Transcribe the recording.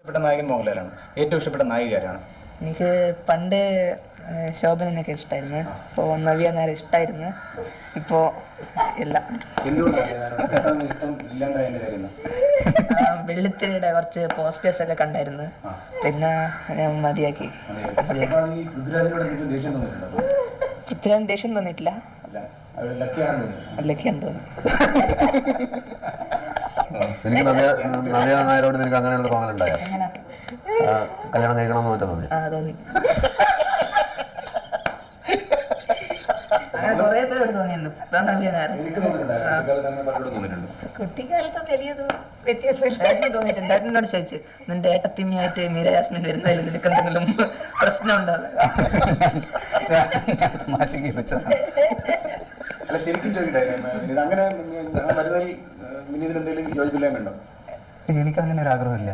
ഇഷ്ടപ്പെട്ട നായകൻ മോഹൻലാലാണ്. ഏറ്റവും ഇഷ്ടപ്പെട്ട നായിക ആരാണ്? എനിക്ക് പണ്ട് ശോഭനൊക്കെ ഇഷ്ടമായിരുന്നു. ഇപ്പോൾ നവ്യ നായർ ഇഷ്ടമായിരുന്നു. ഇപ്പോൾ ഇല്ല. വെള്ളിത്തിരിയുടെ കുറച്ച് പോസ്റ്റേഴ്സ് ഒക്കെ കണ്ടായിരുന്നു. പിന്നെ ഞാൻ മതിയാക്കി. പൃഥ്വിരാജ് ദേഷ്യം തോന്നിയിട്ടില്ല. ലക്കിയാന്ന് തോന്നി. നിനക്ക് നവ്യ നായരോട് നിനക്ക് അങ്ങനെയുള്ള തോന്നലുണ്ടായോ? കല്യാണം കഴിക്കണമെന്ന് മറ്റോ തോന്നി? തോന്നി. കുറെ പേരോട് തോന്നിയിരുന്നു. കുട്ടിക്കാലത്ത് വലിയ വ്യത്യാസം തോന്നിയിട്ടുണ്ട്. ഏട്ടനോട് ചോദിച്ചു, നിന്റെ ഏട്ടത്തിമ്മയായിട്ട് മീര ജാസ്മിൻ വരുന്നതിൽ നിനക്ക് എന്തെങ്കിലും പ്രശ്നം ഉണ്ടോ? എനിക്കങ്ങനെ ഒരു ആഗ്രഹമില്ല.